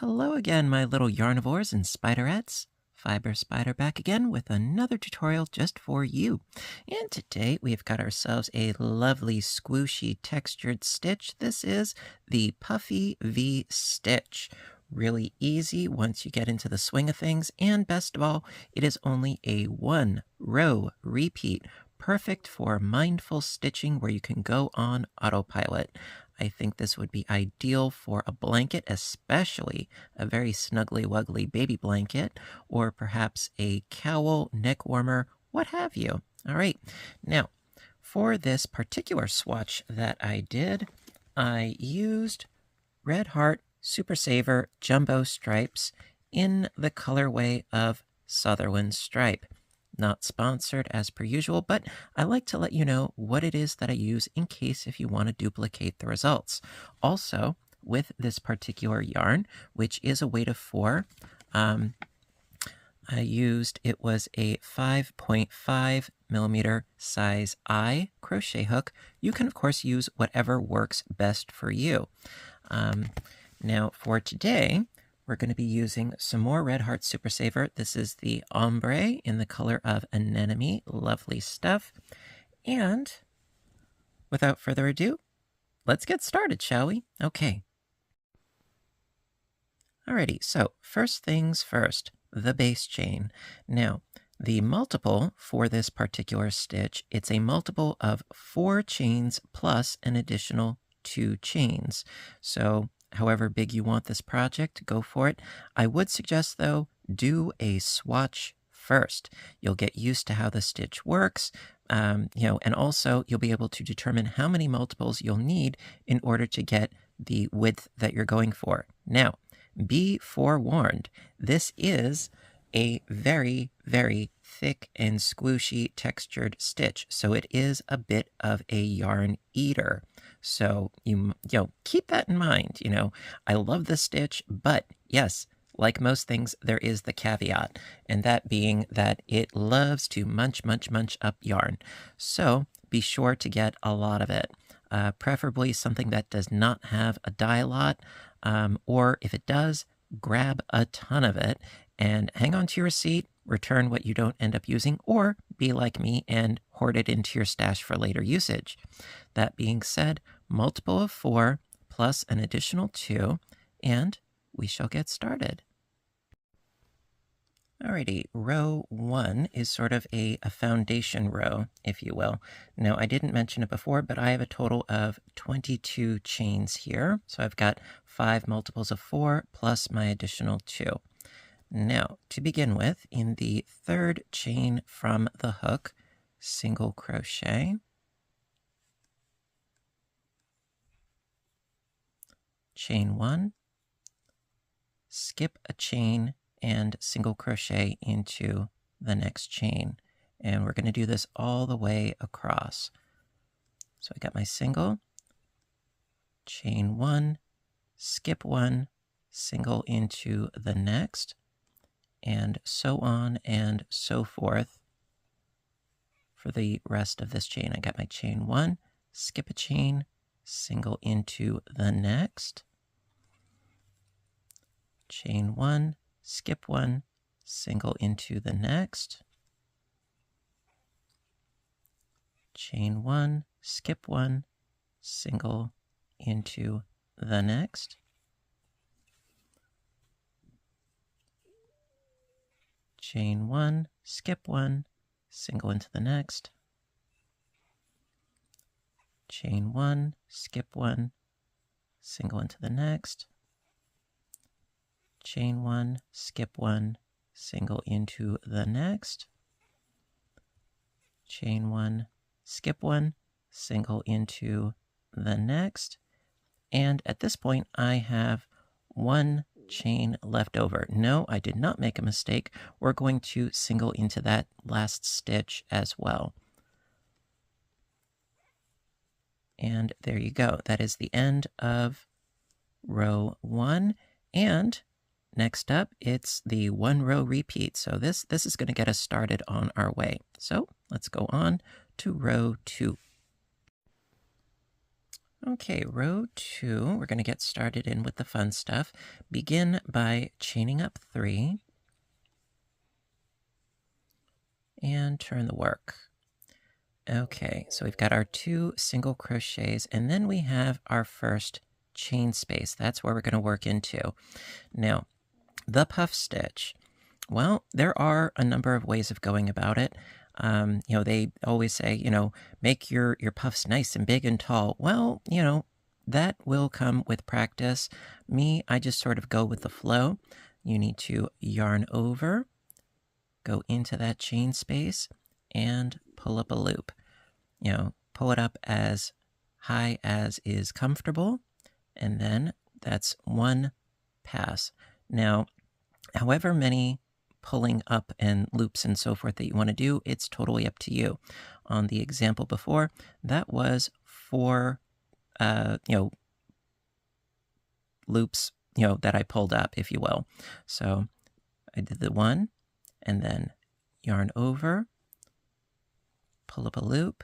hello again, my little yarnivores and spiderettes. Fiber Spider back again with another tutorial just for you. And today we've got ourselves a lovely squishy textured stitch. This is the Puffy V stitch. Really easy once you get into the swing of things, and best of all, it is only a 1-row repeat, perfect for mindful stitching where you can go on autopilot. I think this would be ideal for a blanket, especially a very snuggly wuggly baby blanket, or perhaps a cowl, neck warmer, what have you. All right, now for this particular swatch that I did, I used Red Heart Super Saver Jumbo Stripes in the colorway of Sutherland Stripe. Not sponsored as per usual, but I like to let you know what it is that I use in case if you want to duplicate the results. Also, with this particular yarn, which is a weight of 4, it was a 5.5 millimeter size I crochet hook. You can, of course, use whatever works best for you. Now, for today, we're going to be using some more Red Heart Super Saver. This is the ombre in the color of anemone. Lovely stuff. And without further ado, let's get started, shall we? Okay. Alrighty, so first things first, the base chain. Now, the multiple for this particular stitch, it's a multiple of 4 chains plus an additional 2 chains. So however big you want this project, go for it. I would suggest, though, do a swatch first. You'll get used to how the stitch works, and also you'll be able to determine how many multiples you'll need in order to get the width that you're going for. Now, be forewarned, this is a very, very thick and squishy textured stitch, so it is a bit of a yarn eater. So you keep that in mind. I love this stitch, but yes, like most things, there is the caveat, and that being that it loves to munch up yarn. So be sure to get a lot of it, preferably something that does not have a dye lot, or if it does, grab a ton of it and hang on to your receipt, return what you don't end up using, or be like me and hoard it into your stash for later usage. That being said, multiple of 4 plus an additional 2, and we shall get started. Alrighty, row 1 is sort of a foundation row, if you will. Now, I didn't mention it before, but I have a total of 22 chains here. So I've got 5 multiples of 4 plus my additional 2. Now, to begin with, in the 3rd chain from the hook, single crochet, chain 1, skip a chain, and single crochet into the next chain. And we're going to do this all the way across. So I got my single, chain 1, skip 1, single into the next, and so on and so forth for the rest of this chain. I got my chain 1, skip a chain, single into the next, chain 1, skip 1, single into the next, chain 1, skip 1, single into the next, chain 1, skip 1, single into the next, chain 1, skip 1, single into the next, chain 1, skip 1, single into the next, chain 1, skip 1, single into the next, and at this point I have 1 chain left over. No, I did not make a mistake. We're going to single into that last stitch as well. And there you go. That is the end of row 1, and next up, it's the 1-row repeat. So this is going to get us started on our way. So let's go on to row 2. Okay, row 2, we're going to get started in with the fun stuff. Begin by chaining up 3 and turn the work. Okay, so we've got our 2 single crochets, and then we have our first chain space. That's where we're going to work into. Now, the puff stitch. Well, there are a number of ways of going about it. They always say, make your puffs nice and big and tall. Well, that will come with practice. Me, I just sort of go with the flow. You need to yarn over, go into that chain space, and pull up a loop. Pull it up as high as is comfortable, and then that's one pass. Now, however many pulling up and loops and so forth that you want to do, it's totally up to you. On the example before, that was 4 loops, that I pulled up, if you will. So I did the 1, and then yarn over, pull up a loop.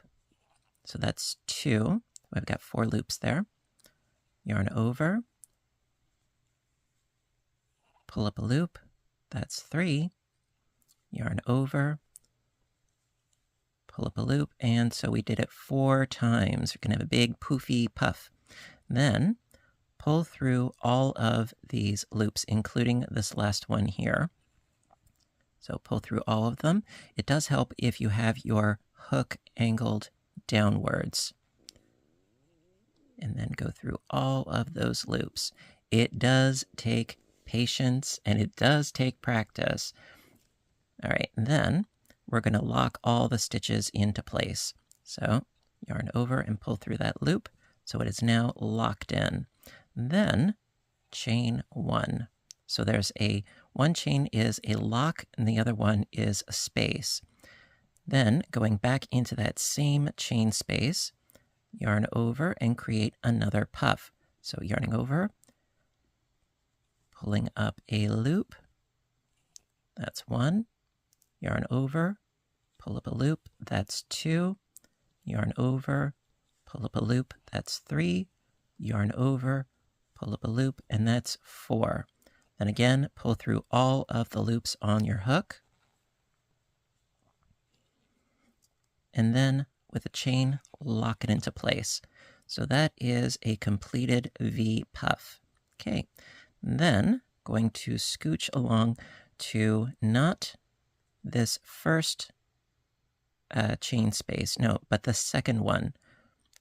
So that's 2. I've got 4 loops there. Yarn over, pull up a loop. That's 3. Yarn over, pull up a loop, and so we did it 4 times. We're going to have a big poofy puff. Then pull through all of these loops, including this last one here. So pull through all of them. It does help if you have your hook angled downwards. And then go through all of those loops. It does take patience, and it does take practice. All right, then we're going to lock all the stitches into place. So yarn over and pull through that loop, so it is now locked in. Then chain 1. So there's one chain is a lock, and the other one is a space. Then going back into that same chain space, yarn over and create another puff. So yarning over, pulling up a loop, that's 1. Yarn over, pull up a loop, that's 2. Yarn over, pull up a loop, that's 3. Yarn over, pull up a loop, and that's 4. Then again, pull through all of the loops on your hook. And then with a chain, lock it into place. So that is a completed V puff. Okay, then going to scooch along to not this first chain space, no, but the second one.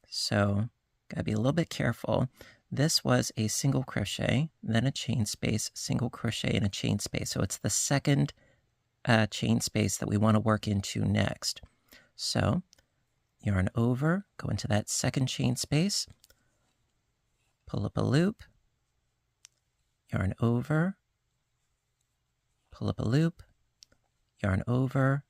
So gotta be a little bit careful. This was a single crochet, then a chain space, single crochet, and a chain space. So it's the second chain space that we want to work into next. So yarn over, go into that second chain space, pull up a loop, yarn over, pull up a loop, yarn over,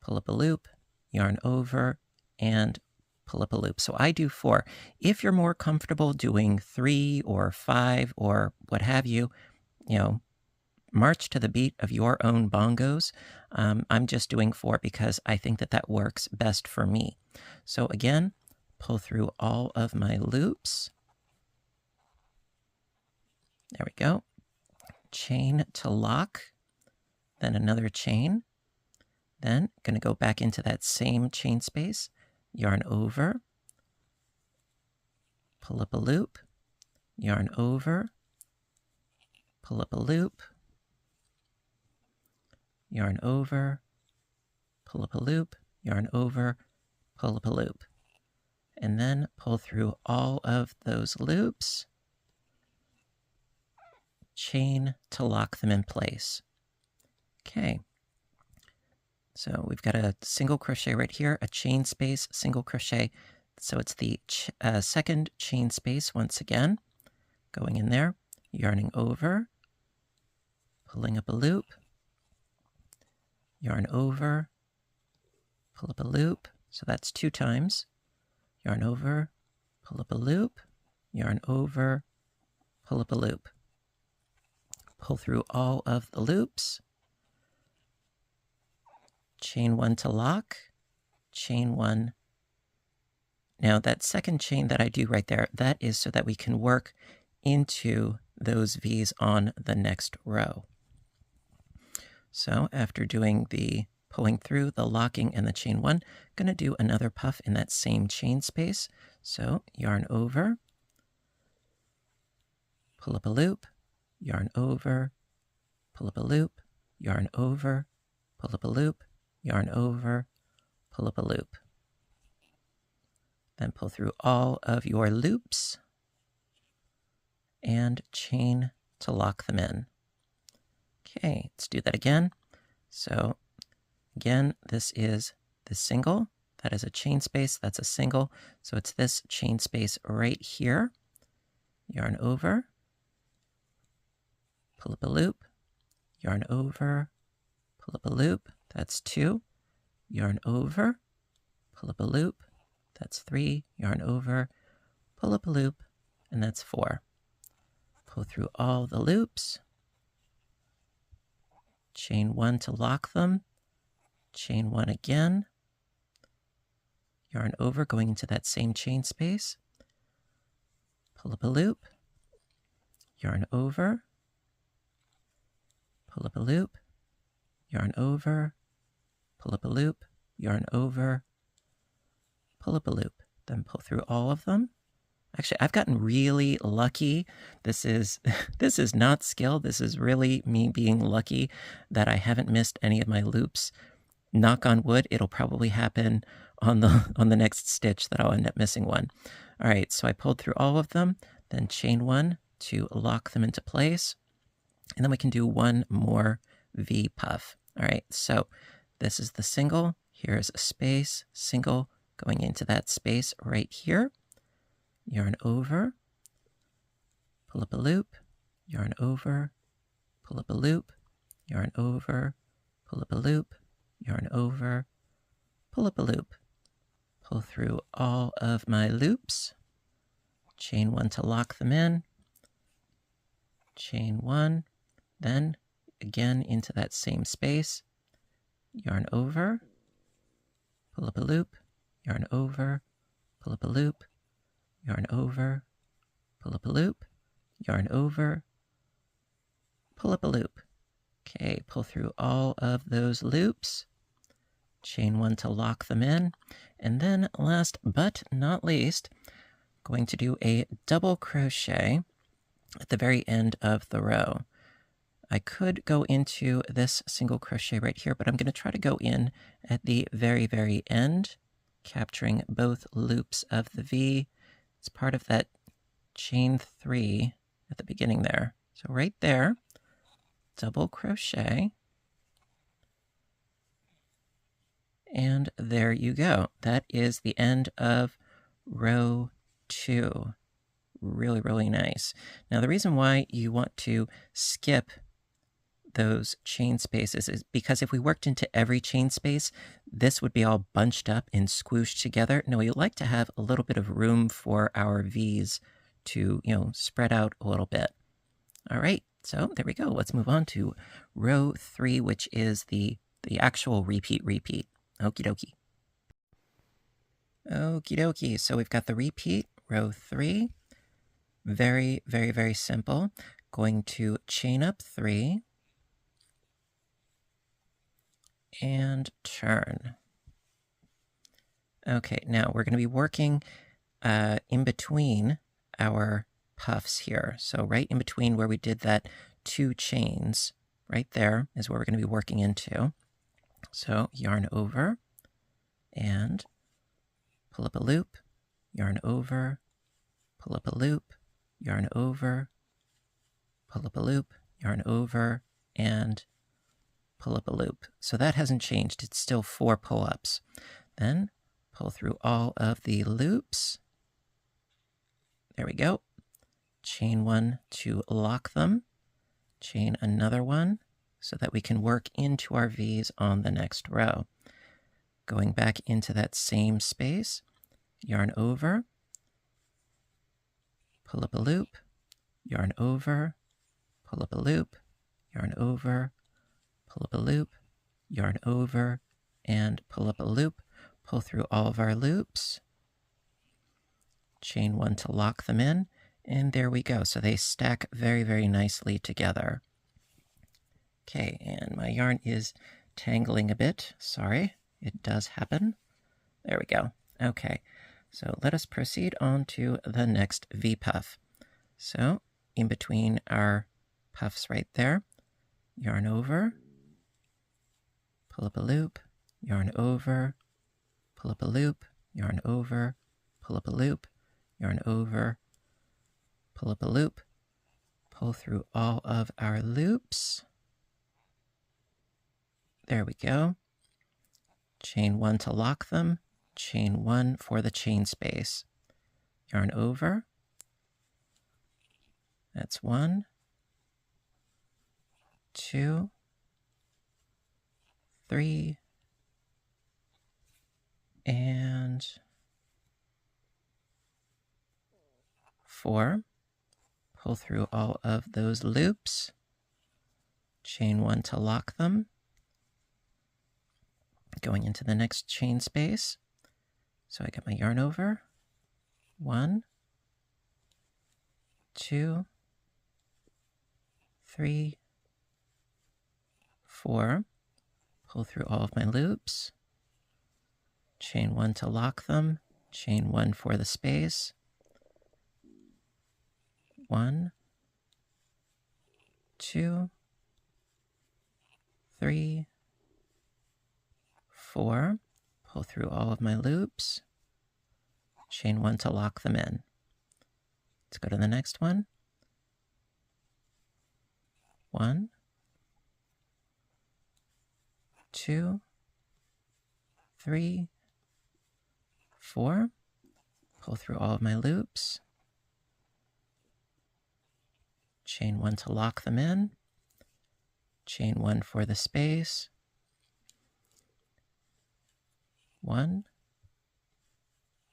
pull up a loop, yarn over, and pull up a loop. So I do 4. If you're more comfortable doing 3 or 5 or what have you, march to the beat of your own bongos. I'm just doing 4 because I think that works best for me. So again, pull through all of my loops. There we go. Chain to lock, then another chain. Then going to go back into that same chain space, yarn over, pull up a loop, yarn over, pull up a loop, yarn over, pull up a loop, yarn over, pull up a loop. And then pull through all of those loops, chain to lock them in place. Okay. So we've got a single crochet right here, a chain space, single crochet. So it's the second chain space once again, going in there, yarning over, pulling up a loop, yarn over, pull up a loop. So that's 2 times. Yarn over, pull up a loop, yarn over, pull up a loop. Pull through all of the loops, chain 1 to lock, chain 1 Now that second chain that I do right there, that is so that we can work into those V's on the next row. So after doing the pulling through, the locking, and the chain one, I'm going to do another puff in that same chain space. So yarn over, pull up a loop, yarn over, pull up a loop, yarn over, pull up a loop, yarn over, pull up a loop. Then pull through all of your loops and chain to lock them in. Okay, let's do that again. So again, this is the single. That is a chain space. That's a single. So it's this chain space right here. Yarn over, pull up a loop, yarn over, pull up a loop. That's 2. Yarn over, pull up a loop. That's 3. Yarn over, pull up a loop, and that's 4. Pull through all the loops. Chain 1 to lock them. Chain 1 again. Yarn over, going into that same chain space. Pull up a loop. Yarn over. Pull up a loop. Yarn over. Pull up a loop. Yarn over. Pull up a loop. Then pull through all of them. Actually, I've gotten really lucky. This is not skill. This is really me being lucky that I haven't missed any of my loops. Knock on wood, it'll probably happen on the next stitch that I'll end up missing one. All right, so I pulled through all of them, then chain 1 to lock them into place, and then we can do one more V puff. All right, so this is the single. Here's a space, single, going into that space right here. Yarn over, pull up a loop, yarn over, pull up a loop, yarn over, pull up a loop, yarn over, pull up a loop. Pull through all of my loops, chain 1 to lock them in, chain 1, then again into that same space, yarn over, pull up a loop, yarn over, pull up a loop, yarn over, pull up a loop, yarn over, pull up a loop. Okay, pull through all of those loops, chain 1 to lock them in, and then last but not least, going to do a double crochet at the very end of the row. I could go into this single crochet right here, but I'm going to try to go in at the very, very end, capturing both loops of the V. It's part of that chain 3 at the beginning there. So right there, double crochet, and there you go. That is the end of row 2. Really, really nice. Now, the reason why you want to skip those chain spaces is because if we worked into every chain space, this would be all bunched up and squooshed together. No, we like to have a little bit of room for our V's to, spread out a little bit. All right, so there we go. Let's move on to row 3, which is the actual repeat. Okie dokie. Okie dokie. So we've got the repeat, row 3. Very, very, very simple. Going to chain up 3 and turn. Okay, now we're going to be working in between our puffs here. So right in between where we did that 2 chains, right there is where we're going to be working into. So yarn over and pull up a loop, yarn over, pull up a loop, yarn over, pull up a loop, yarn over, and pull up a loop. So that hasn't changed. It's still 4 pull-ups. Then pull through all of the loops. There we go. Chain 1 to lock them. Chain another one so that we can work into our V's on the next row. Going back into that same space, yarn over, pull up a loop, yarn over, pull up a loop, yarn over, pull up a loop, yarn over, and pull up a loop. Pull through all of our loops. chain 1 to lock them in, and there we go. So they stack very, very nicely together. Okay, and my yarn is tangling a bit. Sorry, it does happen. There we go. Okay, so let us proceed on to the next V-puff. So in between our puffs right there, yarn over, pull up a loop, yarn over, pull up a loop, yarn over, pull up a loop, yarn over, pull up a loop, pull through all of our loops. There we go. Chain 1 to lock them, chain 1 for the chain space. Yarn over. That's 1, 2, 3, and 4. Pull through all of those loops. Chain 1 to lock them. Going into the next chain space. So I get my yarn over. 1, 2, 3, 4. Pull through all of my loops. Chain 1 to lock them. Chain 1 for the space. 1, 2, 3, 4. Pull through all of my loops. Chain 1 to lock them in. Let's go to the next one. 1, 2, 3, 4. Pull through all of my loops. Chain 1 to lock them in. Chain 1 for the space. 1,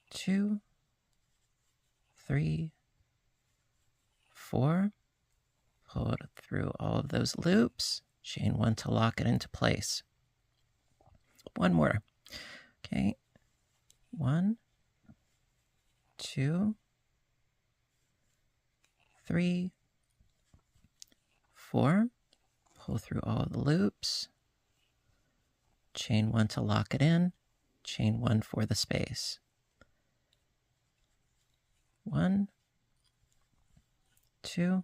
2, 3, 4. Pull it through all of those loops. Chain 1 to lock it into place. One more. Okay. 1, 2, 3, 4. Pull through all the loops. Chain 1 to lock it in. Chain 1 for the space. 1, 2,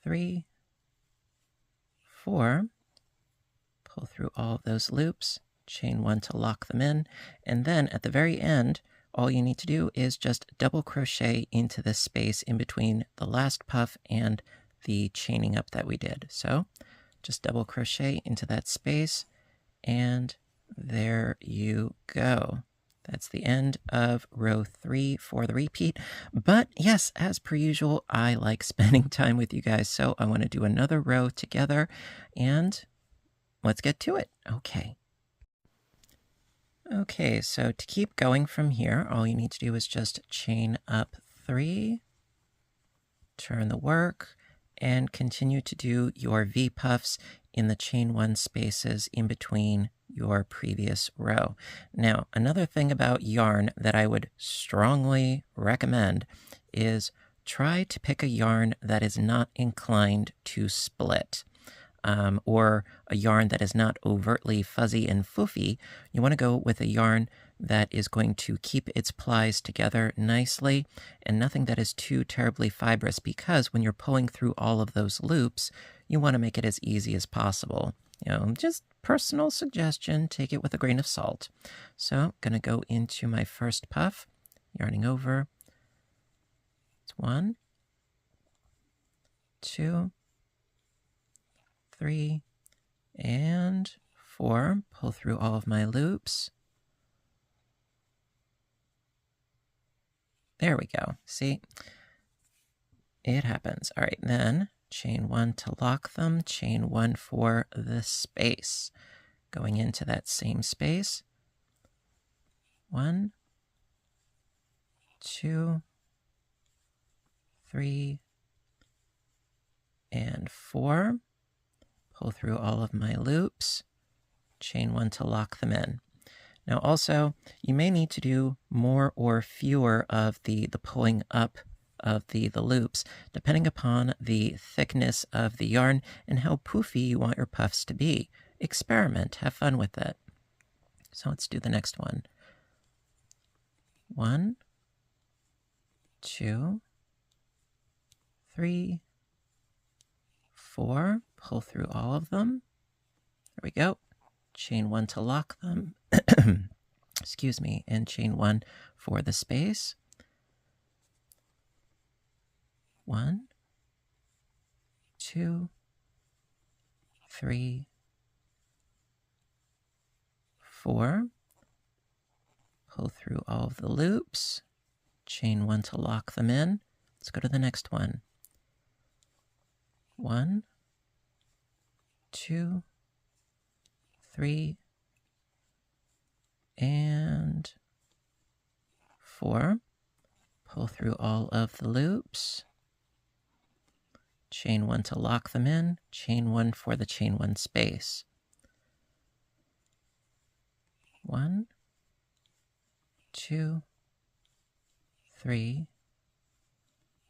3, 4. Pull through all of those loops. Chain 1 to lock them in. And then at the very end, all you need to do is just double crochet into this space in between the last puff and the chaining up that we did. So just double crochet into that space, and there you go. That's the end of row 3 for the repeat. But yes, as per usual, I like spending time with you guys, so I want to do another row together, and let's get to it. Okay, so to keep going from here, all you need to do is just chain up 3, turn the work, and continue to do your V-puffs in the chain 1 spaces in between your previous row. Now, another thing about yarn that I would strongly recommend is try to pick a yarn that is not inclined to split, or a yarn that is not overtly fuzzy and foofy. You want to go with a yarn that is going to keep its plies together nicely, and nothing that is too terribly fibrous, because when you're pulling through all of those loops, you want to make it as easy as possible. Just personal suggestion, take it with a grain of salt. So I'm going to go into my first puff, yarning over. It's 1, 2, 3, and 4. Pull through all of my loops. There we go. See? It happens. All right, then chain 1 to lock them, chain 1 for the space. Going into that same space. 1, 2, 3, and 4. Pull through all of my loops. Chain 1 to lock them in. Now also, you may need to do more or fewer of the pulling up of the loops, depending upon the thickness of the yarn and how poofy you want your puffs to be. Experiment, have fun with it. So let's do the next one. 1, 2, 3, 4. Pull through all of them. There we go. Chain 1 to lock them. Excuse me, and chain 1 for the space. 1, 2, 3, 4. Pull through all of the loops. Chain 1 to lock them in. Let's go to the next one. 1, 2, 3, and 4. Pull through all of the loops. Chain 1 to lock them in. Chain 1 for the chain 1 space. 1, 2, 3,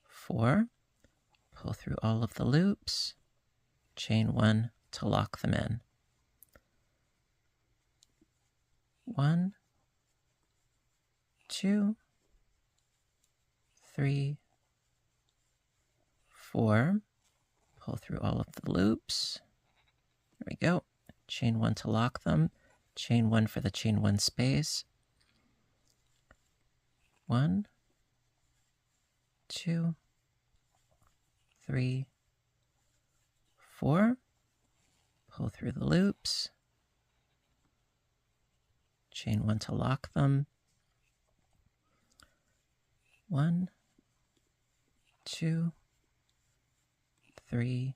4. Pull through all of the loops. Chain 1 to lock them in. 1, 2, 3, 4. Pull through all of the loops. There we go. Chain 1 to lock them. Chain 1 for the chain 1 space. 1, 2, 3, 4. Pull through the loops. Chain 1 to lock them. 1, 2, 3,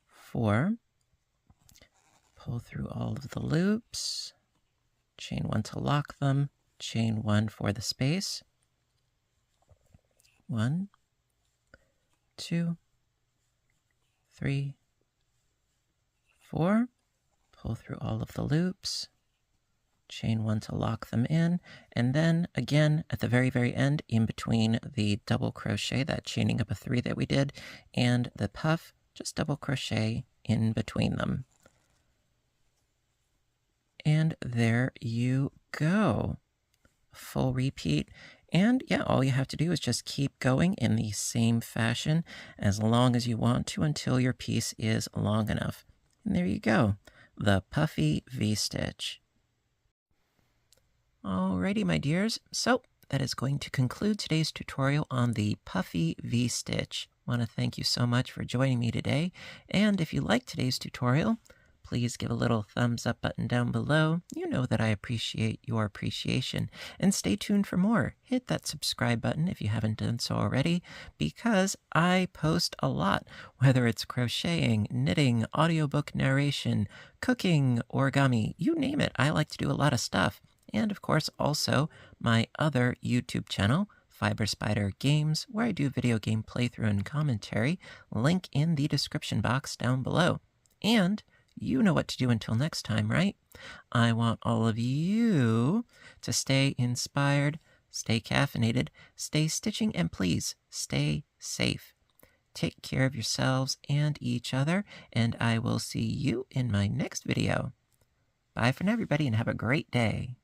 4. Pull through all of the loops. Chain 1 to lock them. Chain 1 for the space. 1, 2, 3, 4. Pull through all of the loops. Chain 1 to lock them in, and then again at the very end, in between the double crochet, that chaining up a 3 that we did, and the puff, just double crochet in between them. And there you go. Full repeat. And yeah, all you have to do is just keep going in the same fashion as long as you want to until your piece is long enough. And there you go, the Puffy V-stitch. Alrighty, my dears, so that is going to conclude today's tutorial on the Puffy V-stitch. I want to thank you so much for joining me today, and if you liked today's tutorial, please give a little thumbs up button down below. You know that I appreciate your appreciation. And stay tuned for more. Hit that subscribe button if you haven't done so already, because I post a lot, whether it's crocheting, knitting, audiobook narration, cooking, origami, you name it. I like to do a lot of stuff. And of course, also my other YouTube channel, Fiber Spider Games, where I do video game playthrough and commentary. Link in the description box down below. And you know what to do until next time, right? I want all of you to stay inspired, stay caffeinated, stay stitching, and please stay safe. Take care of yourselves and each other, and I will see you in my next video. Bye for now, everybody, and have a great day.